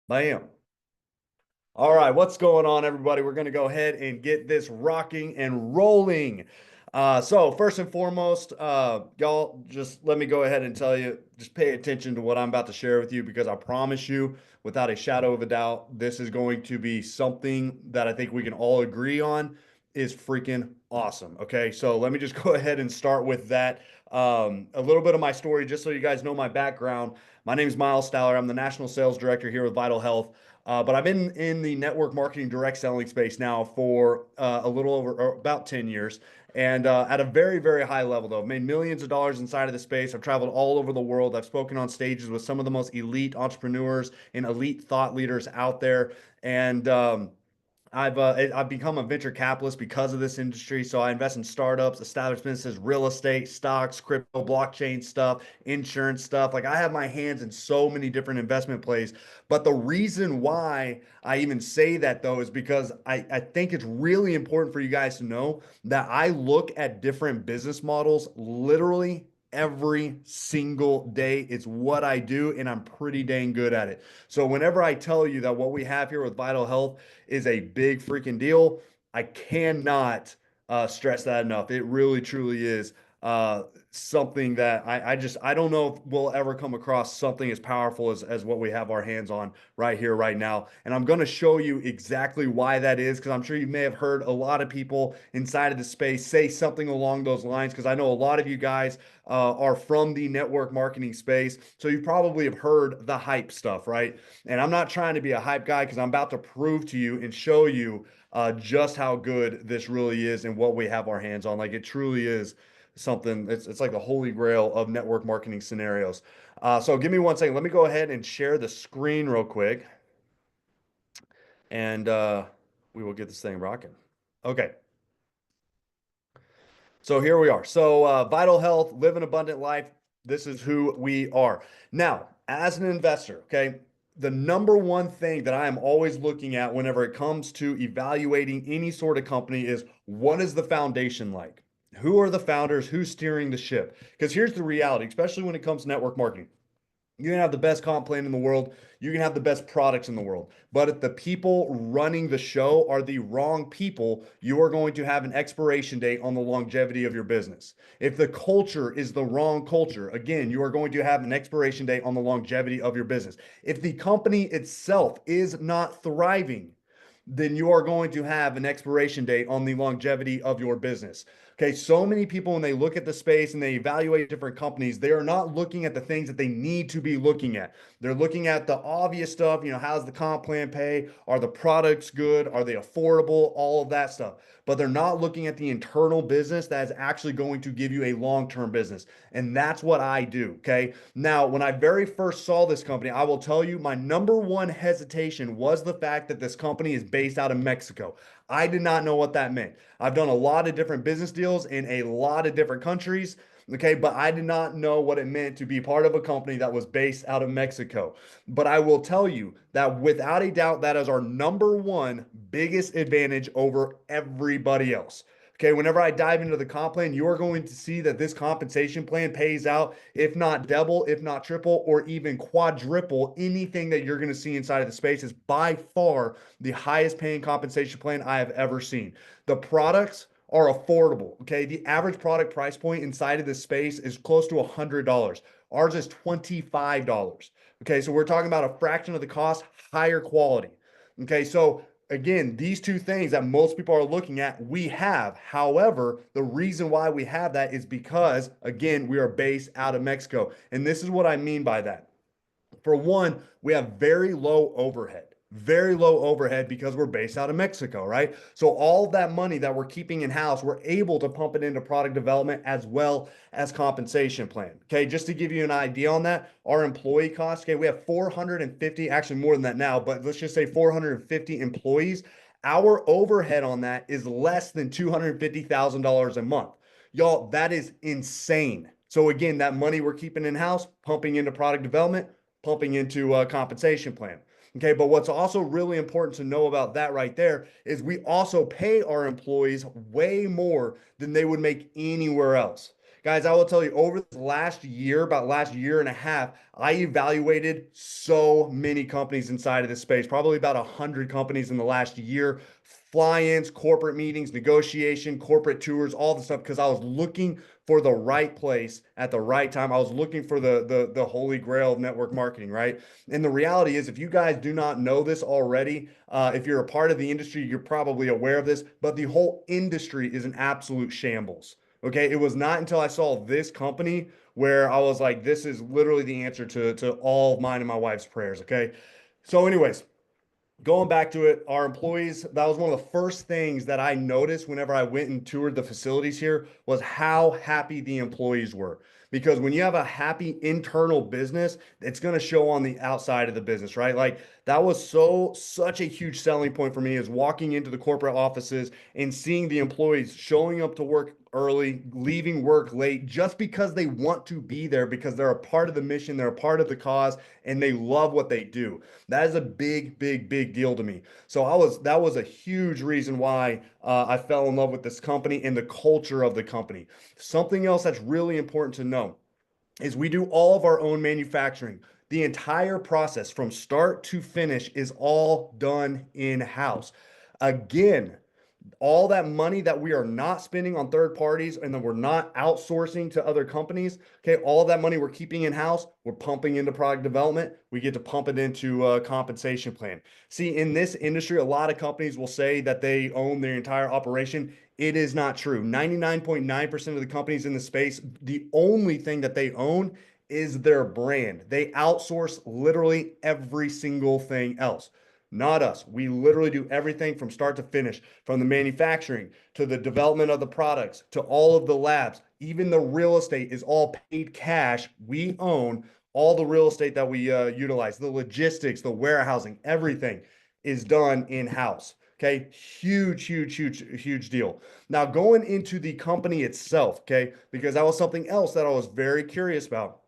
Bam. All right, what's going on, everybody? We're going to go ahead and get this rocking and rolling. So first and foremost, y'all, just let me go ahead and tell you, just pay attention to what I'm about to share with you because I promise you, without a shadow of a doubt, this is going to be something that I think we can all agree on is freaking awesome. Okay, so let me just go ahead and start with that. A little bit of my story, just so you guys know my background. My name is Miles Stallard. I'm the National Sales Director here with Vital Health. But I've been in the network marketing direct selling space now for a little over or about 10 years. And at a very, very high level, though, I've made millions of dollars inside of the space. I've traveled all over the world. I've spoken on stages with some of the most elite entrepreneurs and elite thought leaders out there. And I've become a venture capitalist because of this industry. So I invest in startups, established businesses, real estate, stocks, crypto, blockchain stuff, insurance stuff. Like I have my hands in so many different investment plays. But the reason why I even say that though is because I think it's really important for you guys to know that I look at different business models literally every single day. It's what I do, and I'm pretty dang good at it. So whenever I tell you that what we have here with Vital Health is a big freaking deal. I cannot stress that enough. It really, truly is something that I don't know if we'll ever come across something as powerful as what we have our hands on right here, right now. And I'm going to show you exactly why that is because I'm sure you may have heard a lot of people inside of the space say something along those lines because I know a lot of you guys are from the network marketing space. So you probably have heard the hype stuff, right? And I'm not trying to be a hype guy because I'm about to prove to you and show you just how good this really is and what we have our hands on. Like it truly is something, it's like the holy grail of network marketing scenarios. So give me one second. Let me go ahead and share the screen real quick and we will get this thing rocking. Okay. So here we are. So Vital Health, live an abundant life. This is who we are. Now, as an investor, okay, the number one thing that I am always looking at whenever it comes to evaluating any sort of company is what is the foundation like? Who are the founders? Who's steering the ship? Because here's the reality, especially when it comes to network marketing. You can have the best comp plan in the world. You can have the best products in the world. But if the people running the show are the wrong people, you are going to have an expiration date on the longevity of your business. If the culture is the wrong culture, again, you are going to have an expiration date on the longevity of your business. If the company itself is not thriving, then you are going to have an expiration date on the longevity of your business. Okay, so many people, when they look at the space and they evaluate different companies, they are not looking at the things that they need to be looking at. They're looking at the obvious stuff, how's the comp plan pay? Are the products good? Are they affordable? All of that stuff. But they're not looking at the internal business that is actually going to give you a long-term business. And that's what I do. Okay. Now, when I very first saw this company, I will tell you my number one hesitation was the fact that this company is based out of Mexico. I did not know what that meant. I've done a lot of different business deals in a lot of different countries. Okay, but I did not know what it meant to be part of a company that was based out of Mexico. But I will tell you that without a doubt, that is our number one biggest advantage over everybody else. Okay, whenever I dive into the comp plan, you are going to see that this compensation plan pays out, if not double, if not triple, or even quadruple anything that you're going to see inside of the space. Is by far the highest paying compensation plan I have ever seen. The products are affordable. Okay, the average product price point inside of this space is close to $100. Ours is $25. Okay, so we're talking about a fraction of the cost, higher quality. Okay, so again, these two things that most people are looking at, we have. However, the reason why we have that is because, again, we are based out of Mexico. And this is what I mean by that. For one, we have very low overhead. Very low overhead because we're based out of Mexico, right? So all of that money that we're keeping in house, we're able to pump it into product development as well as compensation plan. Okay, just to give you an idea on that, our employee costs, okay, we have 450, actually more than that now, but let's just say 450 employees. Our overhead on that is less than $250,000 a month. Y'all, that is insane. So again, that money we're keeping in house, pumping into product development, pumping into a compensation plan. Okay, but what's also really important to know about that right there is we also pay our employees way more than they would make anywhere else. Guys, I will tell you over this last year, about last year and a half, I evaluated so many companies inside of this space, probably about 100 companies in the last year, fly-ins, corporate meetings, negotiation, corporate tours, all the stuff, because I was looking for the right place at the right time. I was looking for the holy grail of network marketing, right? And the reality is, if you guys do not know this already, if you're a part of the industry, you're probably aware of this, but the whole industry is an absolute shambles. Okay. It was not until I saw this company where I was like, this is literally the answer to all of mine and my wife's prayers. Okay. So, anyways, going back to it, our employees, that was one of the first things that I noticed whenever I went and toured the facilities here was how happy the employees were. Because when you have a happy internal business, it's going to show on the outside of the business, right? Like that was such a huge selling point for me is walking into the corporate offices and seeing the employees showing up to work early, leaving work late just because they want to be there because they're a part of the mission, they're a part of the cause, and they love what they do. That is a big, big, big deal to me. So that was a huge reason why I fell in love with this company and the culture of the company. Something else that's really important to know is we do all of our own manufacturing. The entire process from start to finish is all done in-house. Again, all that money that we are not spending on third parties and then we're not outsourcing to other companies, okay, all that money we're keeping in house, we're pumping into product development. We get to pump it into a compensation plan. See, in this industry, a lot of companies will say that they own their entire operation. It is not true. 99.9% of the companies in the space, the only thing that they own is their brand. They outsource literally every single thing else. Not us. We literally do everything from start to finish, from the manufacturing to the development of the products to all of the labs. Even the real estate is all paid cash. We own all the real estate that we utilize, the logistics, the warehousing, everything is done in-house. Okay. Huge, huge, huge, huge deal. Now, going into the company itself, okay, because that was something else that I was very curious about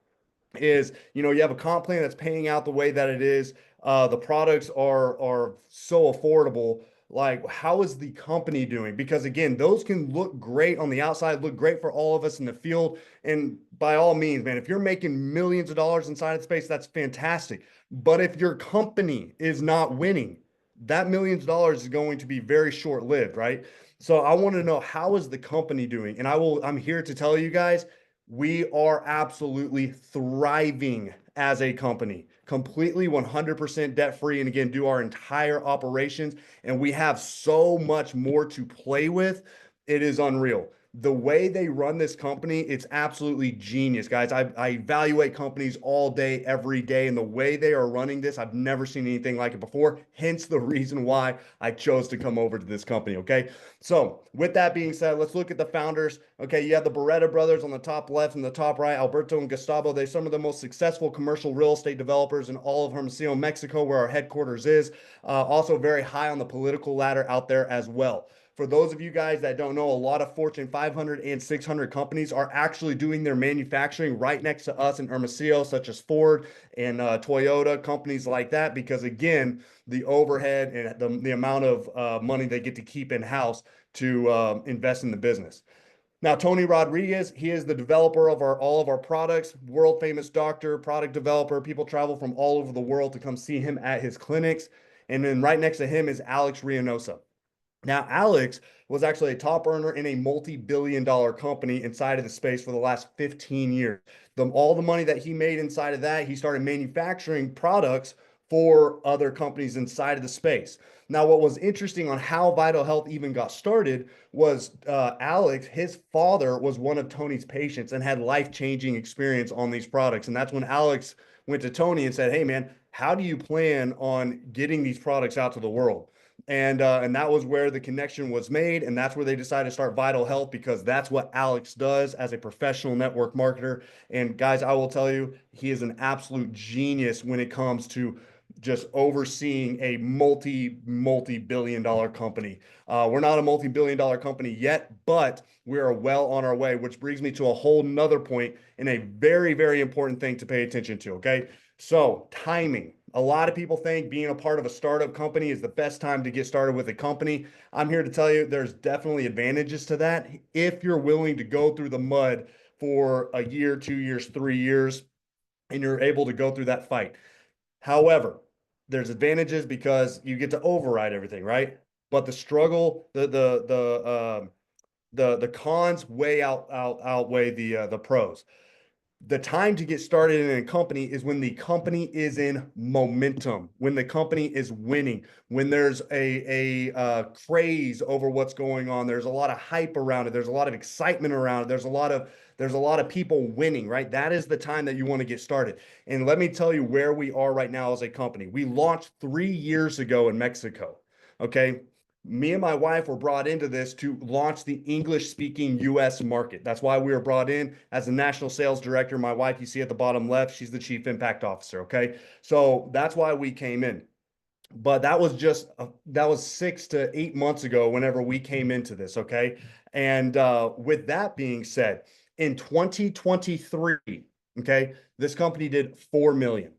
is, you have a comp plan that's paying out the way that it is. The products are so affordable. Like, how is the company doing? Because again, those can look great on the outside, look great for all of us in the field. And by all means, man, if you're making millions of dollars inside of space, that's fantastic. But if your company is not winning, that millions of dollars is going to be very short-lived, right? So I want to know, how is the company doing? And I'm here to tell you guys, we are absolutely thriving as a company, completely 100% debt free. And again, do our entire operations. And we have so much more to play with. It is unreal. The way they run this company, it's absolutely genius, guys. I evaluate companies all day, every day, and the way they are running this, I've never seen anything like it before. Hence the reason why I chose to come over to this company. Okay. So with that being said, let's look at the founders. Okay. You have the Beretta brothers on the top left and the top right, Alberto and Gustavo. They're some of the most successful commercial real estate developers in all of Hermosillo, Mexico, where our headquarters is. Also very high on the political ladder out there as well. For those of you guys that don't know, a lot of Fortune 500 and 600 companies are actually doing their manufacturing right next to us in Hermosillo, such as Ford and Toyota, companies like that, because again, the overhead and the amount of money they get to keep in-house to invest in the business. Now, Tony Rodriguez, he is the developer of all of our products, world famous doctor, product developer. People travel from all over the world to come see him at his clinics. And then right next to him is Alex Reynosa. Now, Alex was actually a top earner in a multi-billion dollar company inside of the space for the last 15 years. All the money that he made inside of that, he started manufacturing products for other companies inside of the space. Now, what was interesting on how Vital Health even got started was Alex, his father was one of Tony's patients and had life-changing experience on these products. And that's when Alex went to Tony and said, hey, man, how do you plan on getting these products out to the world? And that was where the connection was made, and that's where they decided to start Vital Health, because that's what Alex does as a professional network marketer. And guys, I will tell you, he is an absolute genius when it comes to just overseeing a multi-billion dollar company. We're not a multi-billion dollar company yet, but we are well on our way, which brings me to a whole nother point and a very, very important thing to pay attention to. Okay. So timing. A lot of people think being a part of a startup company is the best time to get started with a company. I'm here to tell you there's definitely advantages to that if you're willing to go through the mud for a year, 2 years, 3 years, and you're able to go through that fight. However, there's advantages because you get to override everything, right? But the struggle, the cons outweigh the pros. The time to get started in a company is when the company is in momentum, when the company is winning, when there's a craze over what's going on. There's a lot of hype around it. There's a lot of excitement around it. There's a lot of people winning, right? That is the time that you want to get started. And let me tell you where we are right now as a company. We launched 3 years ago in Mexico. Okay, me and my wife were brought into this to launch the English speaking US market. That's why we were brought in as the national sales director. My wife, you see at the bottom left, she's the chief impact officer. Okay. So that's why we came in. But that was 6 to 8 months ago whenever we came into this. Okay. And with that being said, in 2023, okay, this company did 4 million.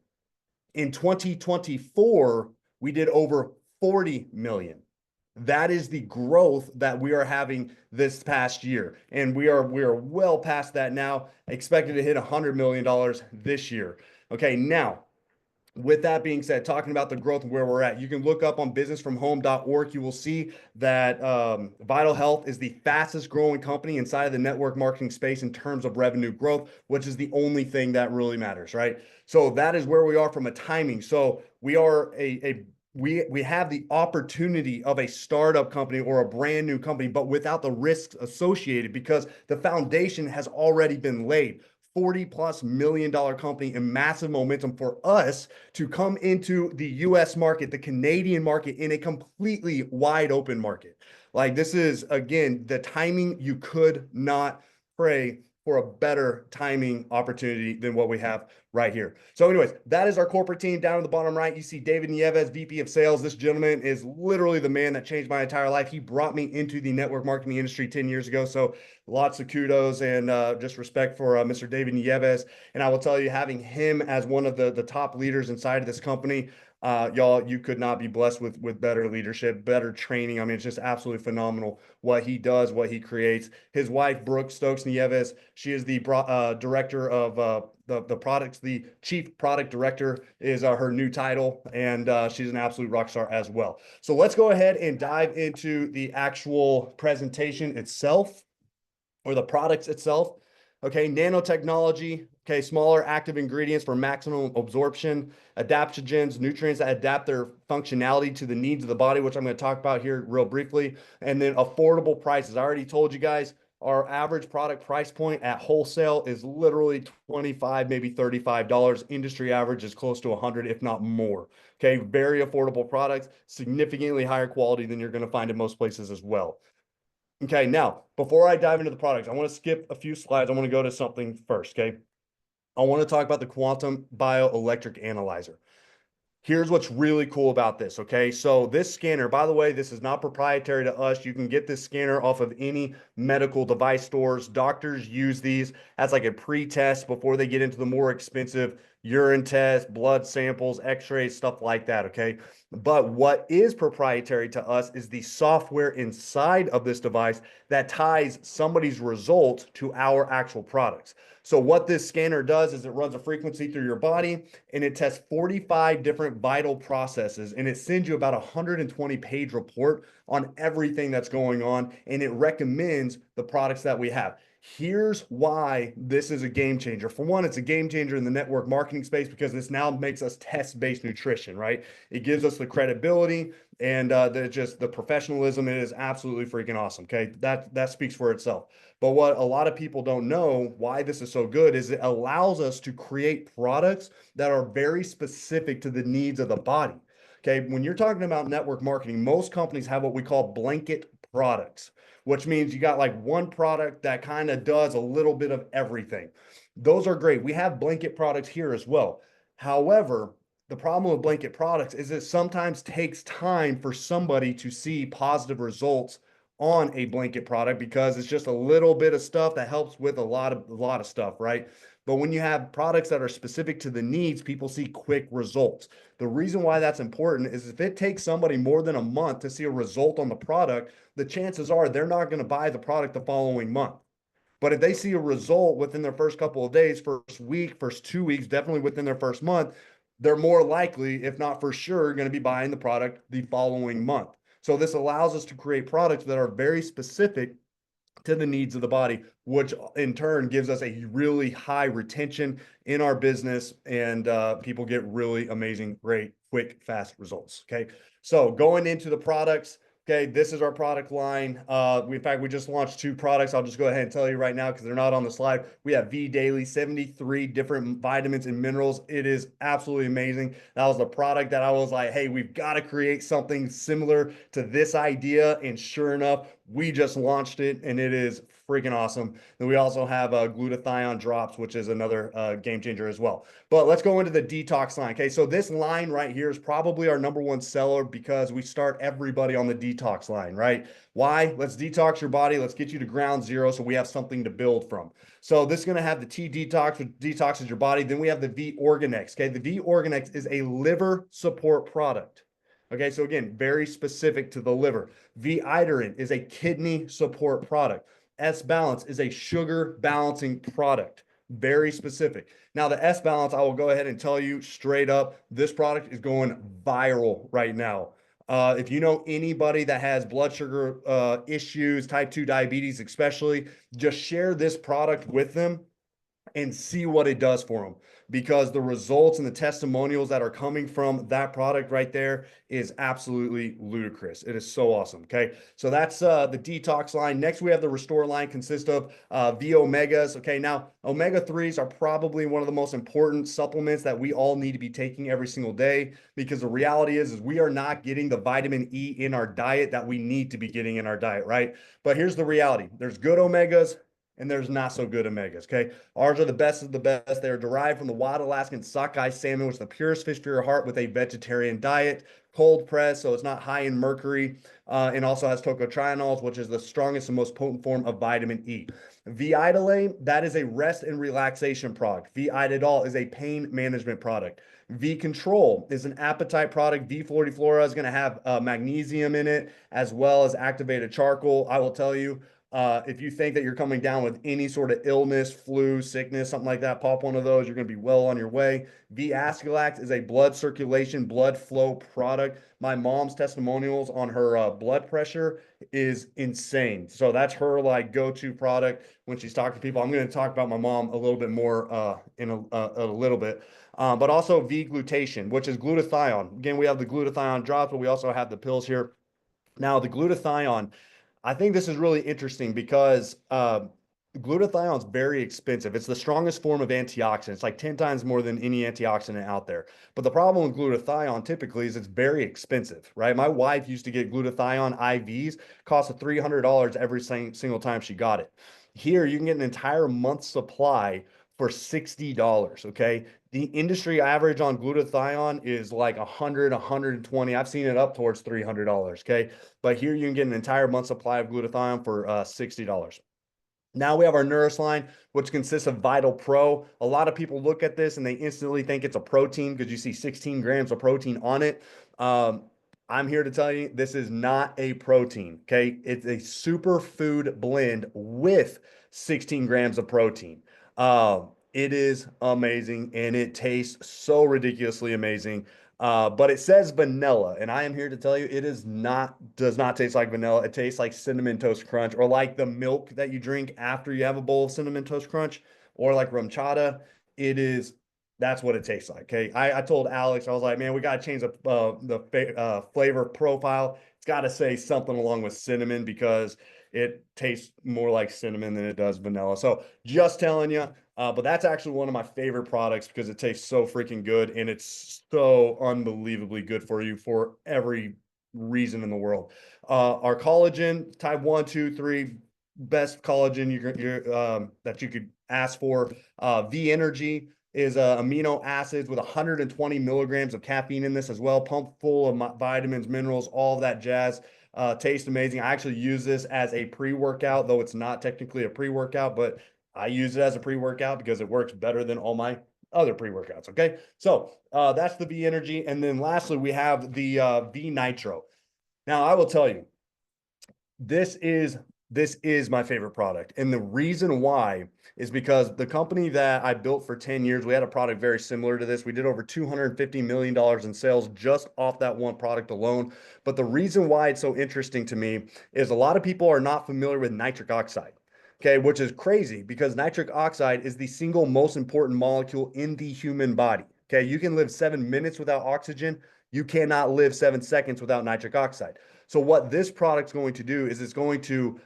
In 2024, we did over 40 million. That is the growth that we are having this past year. And we are well past that now, expected to hit $100 million this year. Okay, now with that being said, talking about the growth and where we're at, you can look up on businessfromhome.org. You will see that Vital Health is the fastest growing company inside of the network marketing space in terms of revenue growth, which is the only thing that really matters, right? So that is where we are from a timing. So we are we have the opportunity of a startup company or a brand new company, but without the risks associated because the foundation has already been laid. $40+ million company and massive momentum for us to come into the US market, the Canadian market, in a completely wide open market. Like, this is, again, the timing. You could not pray for a better timing opportunity than what we have right here. So anyways, that is our corporate team. Down at the bottom right, you see David Nieves, VP of Sales. This gentleman is literally the man that changed my entire life. He brought me into the network marketing industry 10 years ago. So lots of kudos and just respect for Mr. David Nieves. And I will tell you, having him as one of the top leaders inside of this company, y'all, you could not be blessed with better leadership, better training. I mean, it's just absolutely phenomenal what he does, what he creates. His wife, Brooke Stokes Nieves, she is the director of the products. The chief product director is her new title, and she's an absolute rock star as well. So let's go ahead and dive into the actual presentation itself, or the products itself. Okay, nanotechnology. Okay, smaller active ingredients for maximum absorption, adaptogens, nutrients that adapt their functionality to the needs of the body, which I'm going to talk about here real briefly. And then affordable prices. I already told you guys, our average product price point at wholesale is literally $25, maybe $35. Industry average is close to 100, if not more. Okay, very affordable products, significantly higher quality than you're going to find in most places as well. Okay, now, before I dive into the products, I want to skip a few slides. I want to go to something first, okay? I want to talk about the quantum bioelectric analyzer. Here's what's really cool about this, okay? So this scanner, by the way, this is not proprietary to us. You can get this scanner off of any medical device stores. Doctors use these as like a pre-test before they get into the more expensive urine tests, blood samples, x-rays, stuff like that, okay? But what is proprietary to us is the software inside of this device that ties somebody's result to our actual products. So what this scanner does is it runs a frequency through your body, and it tests 45 different vital processes, and it sends you about a 120-page report on everything that's going on, and it recommends the products that we have. Here's why this is a game changer. For one, it's a game changer in the network marketing space because this now makes us test-based nutrition, right? It gives us the credibility and the professionalism. It is absolutely freaking awesome. Okay, that speaks for itself. But what a lot of people don't know, why this is so good, is it allows us to create products that are very specific to the needs of the body. Okay, when you're talking about network marketing, most companies have what we call blanket products, which means you got like one product that kind of does a little bit of everything. Those are great. We have blanket products here as well. However, the problem with blanket products is it sometimes takes time for somebody to see positive results on a blanket product because it's just a little bit of stuff that helps with a lot of stuff, right? But when you have products that are specific to the needs, people see quick results. The reason why that's important is if it takes somebody more than a month to see a result on the product, the chances are they're not going to buy the product the following month. But if they see a result within their first couple of days, first week, first 2 weeks, definitely within their first month, they're more likely, if not for sure, going to be buying the product the following month. So this allows us to create products that are very specific to the needs of the body, which in turn gives us a really high retention in our business, and people get really amazing, great, quick, fast results. Okay. So going into the products, okay, this is our product line. In fact, we just launched 2 products. I'll just go ahead and tell you right now because they're not on the slide. We have V Daily, 73 different vitamins and minerals. It is absolutely amazing. That was the product that I was like, hey, we've got to create something similar to this idea. And sure enough, we just launched it and it is freaking awesome. Then we also have glutathione drops, which is another game changer as well. But let's go into the detox line. Okay, so this line right here is probably our #1 seller because we start everybody on the detox line, right? Why? Let's detox your body. Let's get you to ground zero so we have something to build from. So this is going to have the T detox, which detoxes your body. Then we have the V Organix. Okay, the V Organix is a liver support product. Okay, so again, very specific to the liver. V Iterin is a kidney support product. S Balance is a sugar balancing product. Very specific. Now, the S Balance, I will go ahead and tell you straight up, this product is going viral right now. If you know anybody that has blood sugar issues, type 2 diabetes especially, just share this product with them and see what it does for them, because the results and the testimonials that are coming from that product right there is absolutely ludicrous. It is so awesome. Okay, so that's the detox line. Next, we have the restore line, consists of V omegas. Okay, now omega-3s are probably one of the most important supplements that we all need to be taking every single day, because the reality is we are not getting the vitamin E in our diet that we need to be getting in our diet, right? But here's the reality: there's good omegas and there's not so good omegas. Okay, ours are the best of the best. They are derived from the wild Alaskan sockeye salmon, which is the purest fish for your heart, with a vegetarian diet, cold press, so it's not high in mercury, and also has tocotrienols, which is the strongest and most potent form of vitamin E. V-Idolate, that is a rest and relaxation product. V-Idol is a pain management product. V-Control is an appetite product. V-Flora is going to have magnesium in it, as well as activated charcoal. I will tell you, if you think that you're coming down with any sort of illness, flu, sickness, something like that, pop one of those. You're going to be well on your way. V-Asculax is a blood circulation, blood flow product. My mom's testimonials on her blood pressure is insane. So that's her like go-to product when she's talking to people. I'm going to talk about my mom a little bit more in a little bit. But also V-Glutation, which is glutathione. Again, we have the glutathione drops, but we also have the pills here. Now, the glutathione, I think this is really interesting because glutathione is very expensive. It's the strongest form of antioxidant. It's like 10 times more than any antioxidant out there. But the problem with glutathione typically is it's very expensive, right? My wife used to get glutathione IVs, cost $300 every single time she got it. Here, you can get an entire month's supply for $60, okay? The industry average on glutathione is like 100, 120. I've seen it up towards $300, okay? But here you can get an entire month's supply of glutathione for $60. Now we have our Nurse line, which consists of Vital Pro. A lot of people look at this and they instantly think it's a protein because you see 16 grams of protein on it. I'm here to tell you this is not a protein, okay? It's a superfood blend with 16 grams of protein. It is amazing and it tastes so ridiculously amazing. But it says vanilla, and I am here to tell you it does not taste like vanilla. It tastes like Cinnamon Toast Crunch, or like the milk that you drink after you have a bowl of Cinnamon Toast Crunch, or like rum chata. That's what it tastes like. Okay. I told Alex, I was like, man, we got to change the flavor profile. It's got to say something along with cinnamon because it tastes more like cinnamon than it does vanilla. So just telling you, but that's actually one of my favorite products because it tastes so freaking good and it's so unbelievably good for you for every reason in the world. Our collagen, type 1, 2, 3, best collagen that you could ask for. V Energy is amino acids with 120 milligrams of caffeine in this as well, pumped full of vitamins, minerals, all of that jazz. Tastes amazing. I actually use this as a pre-workout, though it's not technically a pre-workout, but I use it as a pre-workout because it works better than all my other pre-workouts. Okay, so that's the V Energy, and then lastly we have the V Nitro. Now I will tell you, this is This is my favorite product. And the reason why is because the company that I built for 10 years, we had a product very similar to this. We did over $250 million in sales just off that one product alone. But the reason why it's so interesting to me is a lot of people are not familiar with nitric oxide. Okay, which is crazy because nitric oxide is the single most important molecule in the human body. Okay, you can live 7 minutes without oxygen. You cannot live 7 seconds without nitric oxide. So, what this product's going to do is it's going to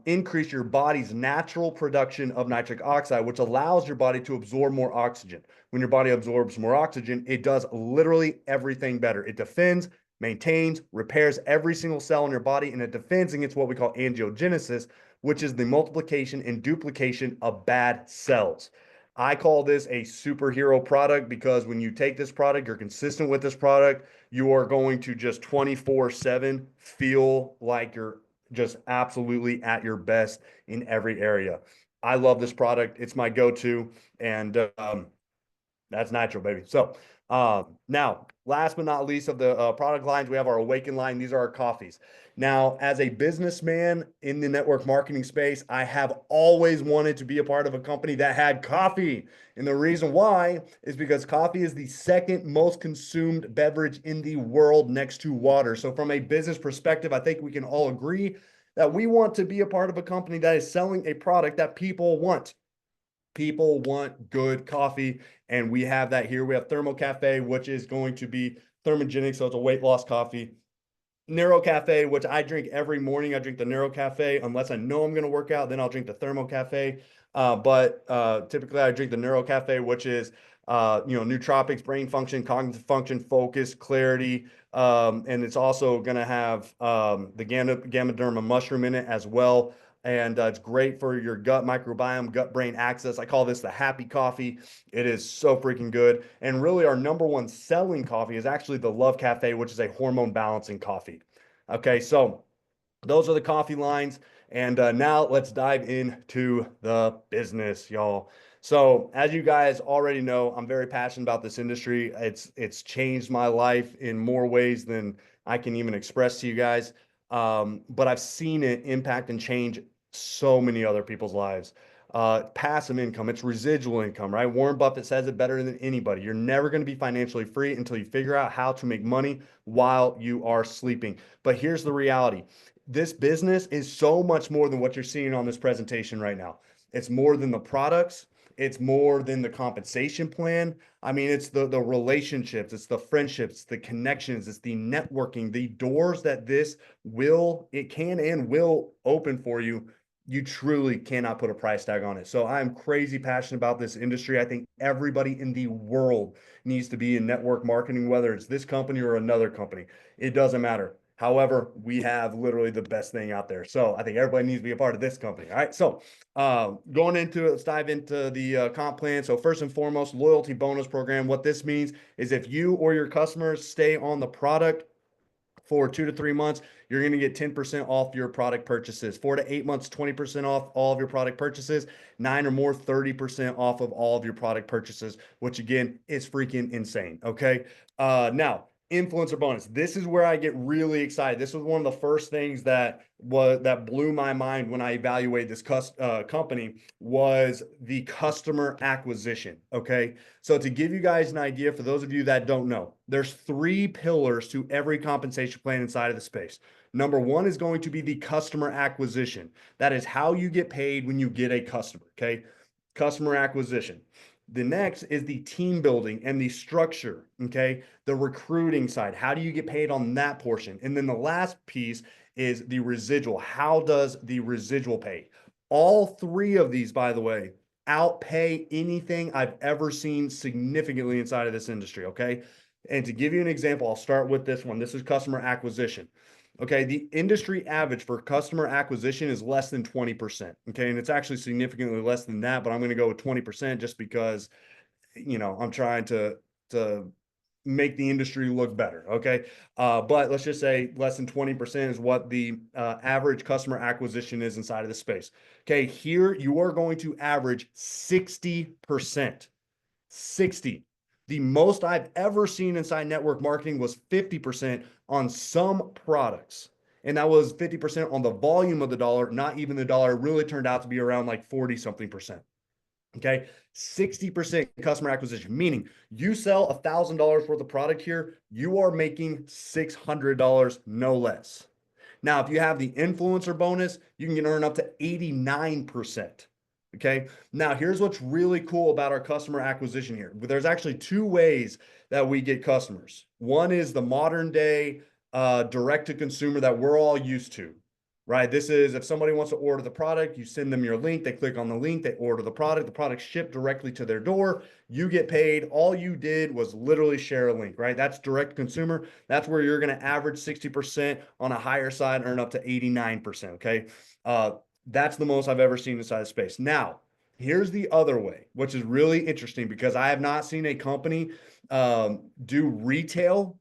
increase your body's natural production of nitric oxide, which allows your body to absorb more oxygen. When your body absorbs more oxygen, it does literally everything better. It defends, maintains, repairs every single cell in your body, and it defends against what we call angiogenesis, which is the multiplication and duplication of bad cells. I call this a superhero product because when you take this product, you're consistent with this product, you are going to just 24/7 feel like you're just absolutely at your best in every area. I love this product. It's my go-to, and that's natural, baby. So now, last but not least of the product lines, we have our Awaken line. These are our coffees. Now, as a businessman in the network marketing space, I have always wanted to be a part of a company that had coffee. And the reason why is because coffee is the second most consumed beverage in the world next to water. So from a business perspective, I think we can all agree that we want to be a part of a company that is selling a product that people want. People want good coffee, and we have that here. We have Thermo Cafe, which is going to be thermogenic, so it's a weight loss coffee. Neuro Cafe, which I drink every morning. I drink the Neuro Cafe unless I know I'm going to work out. Then I'll drink the Thermo Cafe. But typically, I drink the Neuro Cafe, which is nootropics, brain function, cognitive function, focus, clarity, and it's also going to have the gamma derma mushroom in it as well. And it's great for your gut microbiome, gut brain axis. I call this the happy coffee. It is so freaking good. And really, our number one selling coffee is actually the Love Cafe, which is a hormone balancing coffee. Okay, so those are the coffee lines. And now let's dive into the business, y'all. So, as you guys already know, I'm very passionate about this industry. It's changed my life in more ways than I can even express to you guys. But I've seen it impact and change so many other people's lives. Passive income, it's residual income, right? Warren Buffett says it better than anybody. You're never going to be financially free until you figure out how to make money while you are sleeping. But here's the reality. This business is so much more than what you're seeing on this presentation right now. It's more than the products. It's more than the compensation plan. I mean, it's the relationships, it's the friendships, the connections, it's the networking, the doors that it can and will open for you. You truly cannot put a price tag on it. So I'm crazy passionate about this industry. I think everybody in the world needs to be in network marketing, whether it's this company or another company. It doesn't matter. However, we have literally the best thing out there. So I think everybody needs to be a part of this company. All right. So going into it, let's dive into the comp plan. So first and foremost, loyalty bonus program. What this means is if you or your customers stay on the product for 2 to 3 months, you're going to get 10% off your product purchases. 4 to 8 months, 20% off all of your product purchases. 9 or more, 30% off of all of your product purchases, which again is freaking insane. Okay. Now, influencer bonus. This is where I get really excited. This was one of the first things that blew my mind when I evaluated this company was the customer acquisition. Okay. So to give you guys an idea, for those of you that don't know, there's 3 pillars to every compensation plan inside of the space. Number one is going to be the customer acquisition. That is how you get paid when you get a customer. Okay. Customer acquisition. The next is the team building and the structure, okay? The recruiting side. How do you get paid on that portion? And then the last piece is the residual. How does the residual pay? All 3 of these, by the way, outpay anything I've ever seen significantly inside of this industry, okay? And to give you an example, I'll start with this one. This is customer acquisition. Okay, the industry average for customer acquisition is less than 20%. Okay, and it's actually significantly less than that, but I'm going to go with 20% just because, I'm trying to make the industry look better. Okay, but let's just say less than 20% is what the average customer acquisition is inside of the space. Okay, here you are going to average 60%. 60. The most I've ever seen inside network marketing was 50% on some products. And that was 50% on the volume of the dollar, not even the dollar. It really turned out to be around like 40 something percent. Okay. 60% customer acquisition, meaning you sell $1,000 worth of product here, you are making $600, no less. Now, if you have the influencer bonus, you can earn up to 89%. Okay. Now, here's what's really cool about our customer acquisition here. There's actually two ways that we get customers. One is the modern day direct to consumer that we're all used to, right? This is if somebody wants to order the product, you send them your link, they click on the link, they order the product shipped directly to their door, you get paid. All you did was literally share a link, right? That's direct consumer. That's where you're going to average 60% on a higher side, earn up to 89%. Okay. That's the most I've ever seen inside the space. Now, here's the other way, which is really interesting because I have not seen a company do retail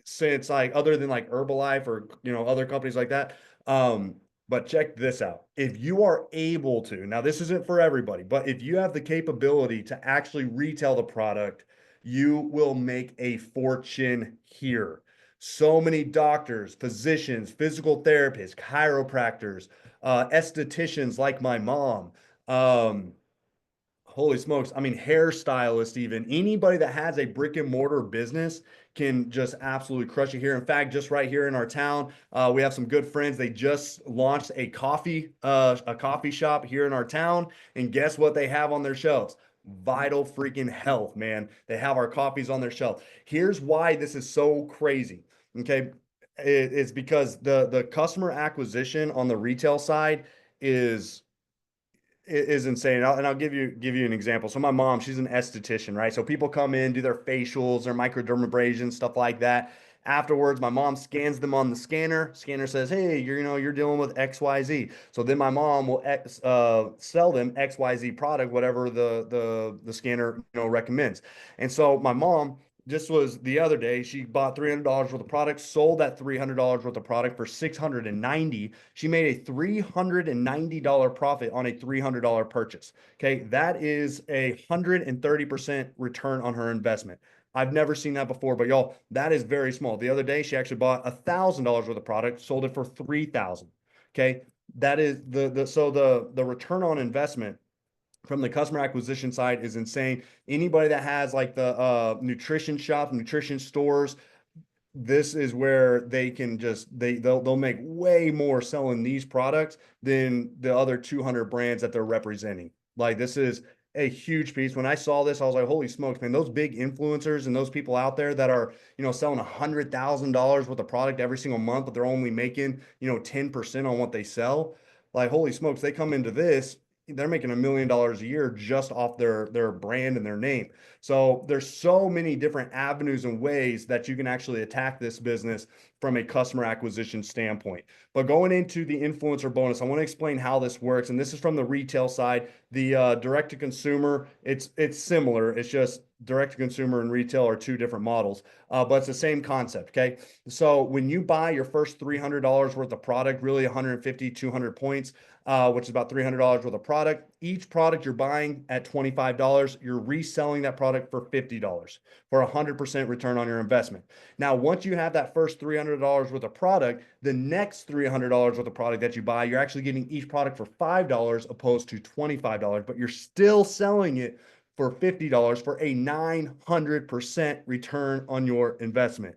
since like other than like Herbalife or other companies like that. Um, but check this out. If you are able to, now this isn't for everybody, but if you have the capability to actually retail the product, you will make a fortune here. So many doctors, physicians, physical therapists, chiropractors, estheticians like my mom, um, holy smokes. I mean, hairstylist, even anybody that has a brick and mortar business can just absolutely crush it here. In fact, just right here in our town, we have some good friends. They just launched a coffee shop here in our town. And guess what they have on their shelves? Vital freaking health, man. They have our coffees on their shelf. Here's why this is so crazy. Okay. It's because the customer acquisition on the retail side is is insane. And I'll give you an example. So my mom, she's an esthetician, right? So people come in, do their facials, their microdermabrasion, stuff like that. Afterwards, my mom scans them on the scanner. Scanner says, "Hey, you're dealing with XYZ." So then my mom will sell them XYZ product, whatever the scanner recommends. And so my mom just was the other day, she bought $300 worth of product, sold that $300 worth of product for 690. She made a $390 profit on a $300 purchase. Okay. That is a 130% return on her investment. I've never seen that before, but y'all, that is very small. The other day, she actually bought $1,000 worth of product, sold it for 3,000. Okay. That is the return on investment from the customer acquisition side is insane. Anybody that has like the nutrition shop, nutrition stores, this is where they can just they'll make way more selling these products than the other 200 brands that they're representing. Like this is a huge piece. When I saw this, I was like, holy smokes, man, those big influencers and those people out there that are, selling $100,000 worth of product every single month, but they're only making, 10% on what they sell. Like, holy smokes, they come into this, they're making $1 million a year just off their brand and their name. So there's so many different avenues and ways that you can actually attack this business from a customer acquisition standpoint. But going into the influencer bonus, I want to explain how this works. And this is from the retail side. The direct to consumer, it's similar. It's just direct to consumer and retail are two different models, but it's the same concept. Okay. So when you buy your first $300 worth of product, really 150, 200 points, which is about $300 worth of product. Each product you're buying at $25, you're reselling that product for $50 for 100% return on your investment. Now, once you have that first $300 worth of product, the next $300 worth of product that you buy, you're actually getting each product for $5 opposed to $25, but you're still selling it for $50 for a 900% return on your investment.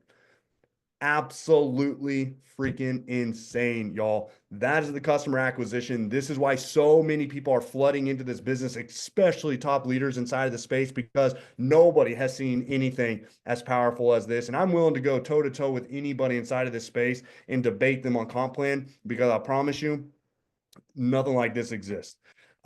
Absolutely freaking insane, y'all. That is the customer acquisition. This is why so many people are flooding into this business, especially top leaders inside of the space, because nobody has seen anything as powerful as this. And I'm willing to go toe to toe with anybody inside of this space and debate them on comp plan, because I promise you, nothing like this exists.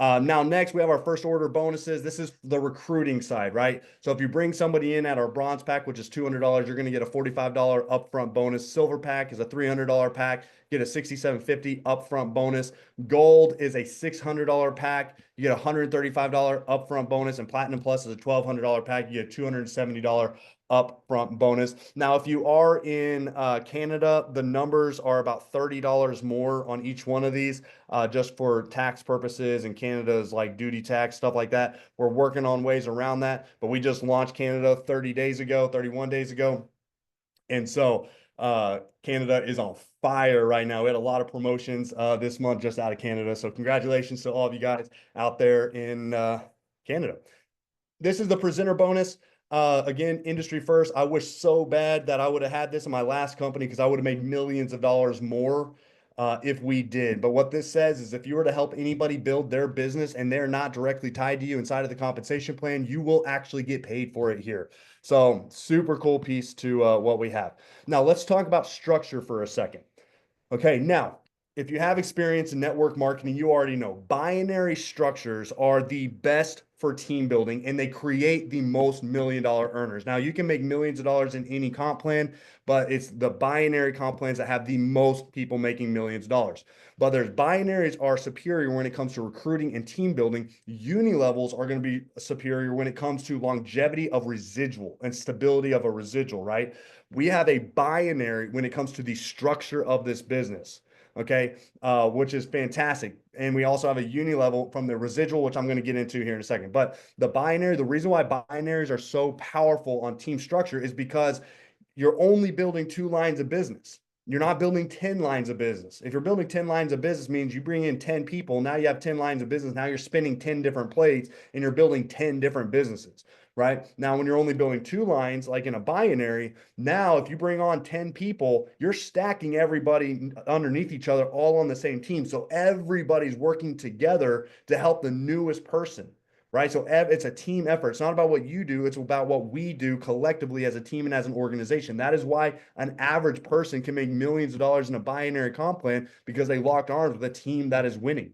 Now, next, we have our first order bonuses. This is the recruiting side, right? So if you bring somebody in at our bronze pack, which is $200, you're going to get a $45 upfront bonus. Silver pack is a $300 pack. Get a $67.50 upfront bonus. Gold is a $600 pack. You get a $135 upfront bonus. And Platinum Plus is a $1,200 pack. You get a $270 upfront bonus. Now, if you are in Canada, the numbers are about $30 more on each one of these, just for tax purposes, and Canada's like duty tax, stuff like that. We're working on ways around that, but we just launched Canada 30 days ago, 31 days ago. And so Canada is on fire right now. We had a lot of promotions this month just out of Canada. So congratulations to all of you guys out there in Canada. This is the presenter bonus. Again, industry first. I wish so bad that I would have had this in my last company because I would have made millions of dollars more if we did. But what this says is if you were to help anybody build their business and they're not directly tied to you inside of the compensation plan, you will actually get paid for it here. So super cool piece to what we have. Now let's talk about structure for a second. Okay, now, if you have experience in network marketing, you already know binary structures are the best for team building and they create the most million-dollar earners. Now, you can make millions of dollars in any comp plan, but it's the binary comp plans that have the most people making millions of dollars. But there's binaries are superior when it comes to recruiting and team building. Uni levels are going to be superior when it comes to longevity of residual and stability of a residual, right? We have a binary when it comes to the structure of this business, okay, which is fantastic. And we also have a uni level from the residual, which I'm going to get into here in a second. But the binary, the reason why binaries are so powerful on team structure is because you're only building 2 lines of business. You're not building 10 lines of business. If you're building 10 lines of business means you bring in 10 people. Now you have 10 lines of business. Now you're spinning 10 different plates and you're building 10 different businesses, right? Now, when you're only building 2 lines, like in a binary, now if you bring on 10 people, you're stacking everybody underneath each other all on the same team. So everybody's working together to help the newest person, right? So it's a team effort. It's not about what you do. It's about what we do collectively as a team and as an organization. That is why an average person can make millions of dollars in a binary comp plan because they locked arms with a team that is winning,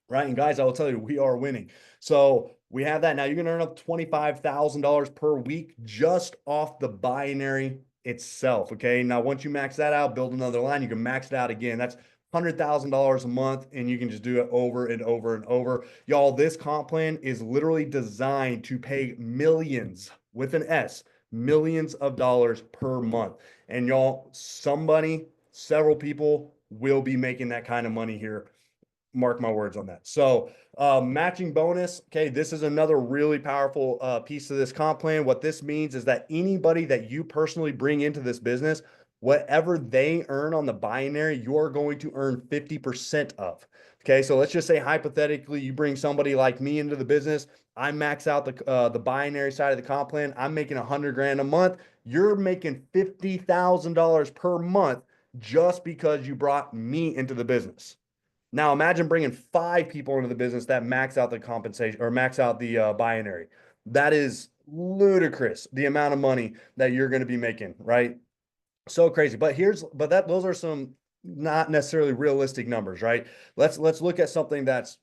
right? And guys, I will tell you, we are winning. So we have that. Now you're going to earn up $25,000 per week just off the binary itself. Okay. Now, once you max that out, build another line, you can max it out again. That's $100,000 a month, and you can just do it over and over and over. Y'all, this comp plan is literally designed to pay millions with an S, millions of dollars per month. And y'all, several people will be making that kind of money here. Mark my words on that. So matching bonus. Okay. This is another really powerful piece of this comp plan. What this means is that anybody that you personally bring into this business, whatever they earn on the binary, you're going to earn 50% of. Okay. So let's just say hypothetically, you bring somebody like me into the business. I max out the binary side of the comp plan. I'm making 100 grand a month. You're making $50,000 per month just because you brought me into the business. Now imagine bringing 5 people into the business that max out the compensation or max out the binary. That is ludicrous, the amount of money that you're going to be making, right? So crazy. But those are some not necessarily realistic numbers, right? Let's look at something that's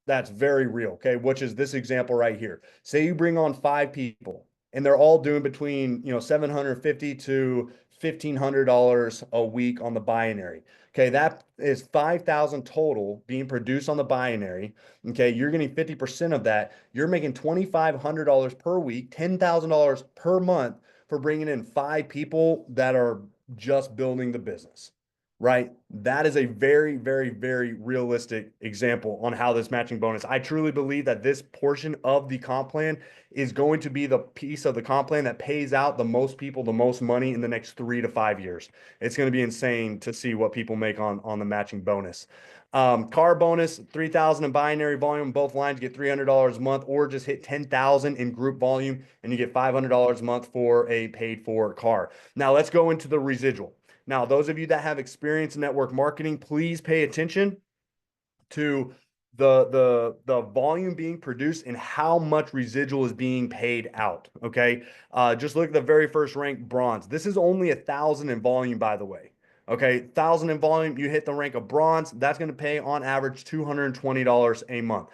very real, okay? Which is this example right here. Say you bring on 5 people and they're all doing between, $750 to $1,500 a week on the binary. Okay, that is 5,000 total being produced on the binary. Okay, you're getting 50% of that. You're making $2,500 per week, $10,000 per month for bringing in 5 people that are just building the business, right? That is a very, very, very realistic example on how this matching bonus. I truly believe that this portion of the comp plan is going to be the piece of the comp plan that pays out the most people the most money in the next 3 to 5 years. It's going to be insane to see what people make on the matching bonus. Car bonus, 3,000 in binary volume. Both lines get $300 a month, or just hit 10,000 in group volume and you get $500 a month for a paid for car. Now let's go into the residual. Now, those of you that have experience in network marketing, please pay attention to the volume being produced and how much residual is being paid out. Okay. Just look at the very first rank, bronze. This is only 1,000 in volume, by the way. Okay. 1,000 in volume, you hit the rank of bronze. That's going to pay on average $220 a month.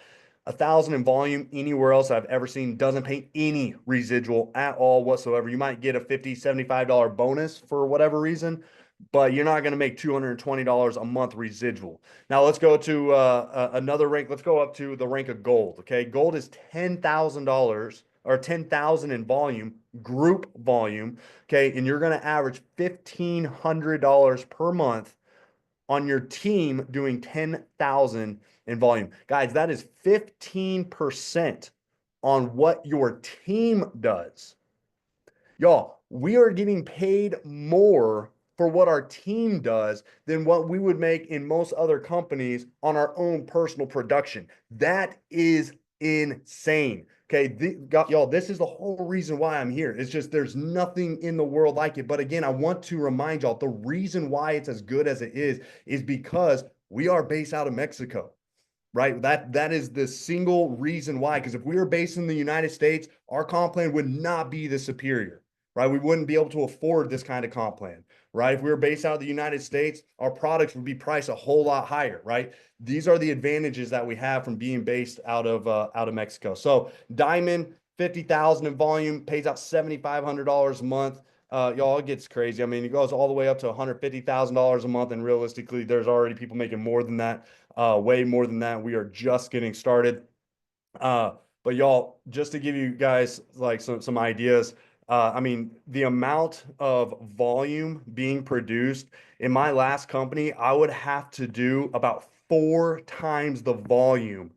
1,000 in volume anywhere else I've ever seen doesn't pay any residual at all whatsoever. You might get a $50, $75 bonus for whatever reason, but you're not going to make $220 a month residual. Now let's go to another rank. Let's go up to the rank of gold. Okay. Gold is $10,000 or 10,000 in volume, group volume. Okay. And you're going to average $1,500 per month on your team doing 10,000 in volume. Guys, that is 15% on what your team does. Y'all, we are getting paid more for what our team does than what we would make in most other companies on our own personal production. That is insane. Okay, y'all, this is the whole reason why I'm here. It's just there's nothing in the world like it. But again, I want to remind y'all the reason why it's as good as it is because we are based out of Mexico, right? That is the single reason why. Because if we were based in the United States, our comp plan would not be the superior, right? We wouldn't be able to afford this kind of comp plan, right? If we were based out of the United States, our products would be priced a whole lot higher, right? These are the advantages that we have from being based out of Mexico. So Diamond, 50,000 in volume, pays out $7,500 a month. Y'all, it gets crazy. I mean, it goes all the way up to $150,000 a month, and realistically, there's already people making more than that, way more than that. We are just getting started. Uh, but y'all, just to give you guys like some ideas, I mean, the amount of volume being produced in my last company, I would have to do about 4 times the volume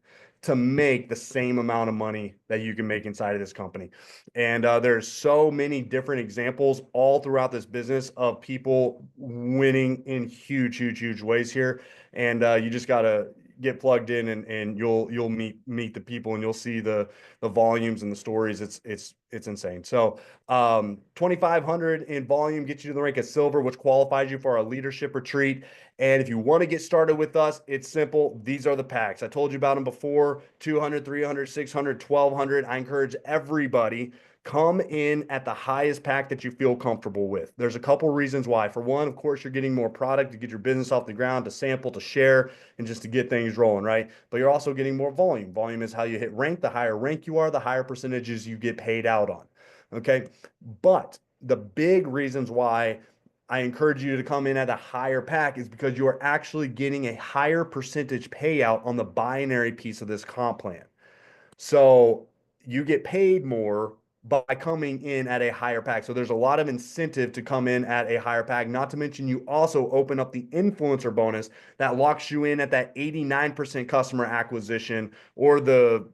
to make the same amount of money that you can make inside of this company. And there's so many different examples all throughout this business of people winning in huge, huge, huge ways here. And you just gotta get plugged in, and you'll meet the people, and you'll see the volumes and the stories. It's insane. So 2,500 in volume gets you to the rank of silver, which qualifies you for our leadership retreat. And if you want to get started with us, it's simple. These are the packs. I told you about them before: 200, 300, 600, 1,200. I encourage everybody, come in at the highest pack that you feel comfortable with. There's a couple reasons why. For one, of course, you're getting more product to get your business off the ground, to sample, to share, and just to get things rolling, right? But you're also getting more volume. Volume is how you hit rank. The higher rank you are, the higher percentages you get paid out on. Okay. But the big reasons why I encourage you to come in at a higher pack is because you are actually getting a higher percentage payout on the binary piece of this comp plan. So you get paid more by coming in at a higher pack. So there's a lot of incentive to come in at a higher pack. Not to mention, you also open up the influencer bonus that locks you in at that 89% customer acquisition, or the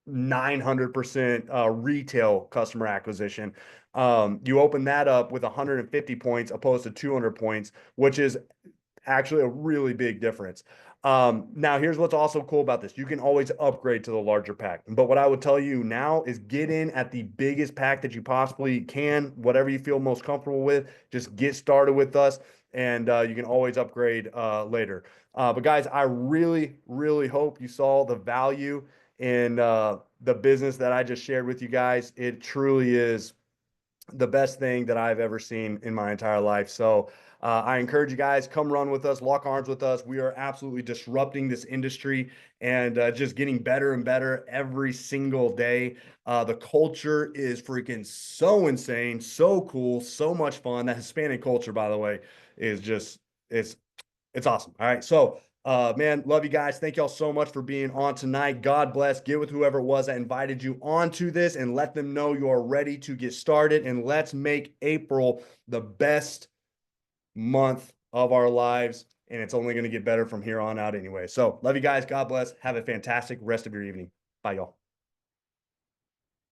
900% retail customer acquisition. You open that up with 150 points opposed to 200 points, which is actually a really big difference. Now, here's what's also cool about this. You can always upgrade to the larger pack. But what I would tell you now is get in at the biggest pack that you possibly can, whatever you feel most comfortable with. Just get started with us, and you can always upgrade later. But guys, I really, really hope you saw the value in the business that I just shared with you guys. It truly is the best thing that I've ever seen in my entire life. So I encourage you guys, come run with us, lock arms with us. We are absolutely disrupting this industry, and just getting better and better every single day. The culture is freaking so insane, so cool, so much fun. That Hispanic culture, by the way, is just, it's awesome. All right. So, man, love you guys. Thank y'all so much for being on tonight. God bless. Get with whoever it was that invited you onto this, and let them know you are ready to get started. And let's make April the best month of our lives. And it's only going to get better from here on out anyway. So, love you guys. God bless. Have a fantastic rest of your evening. Bye, y'all.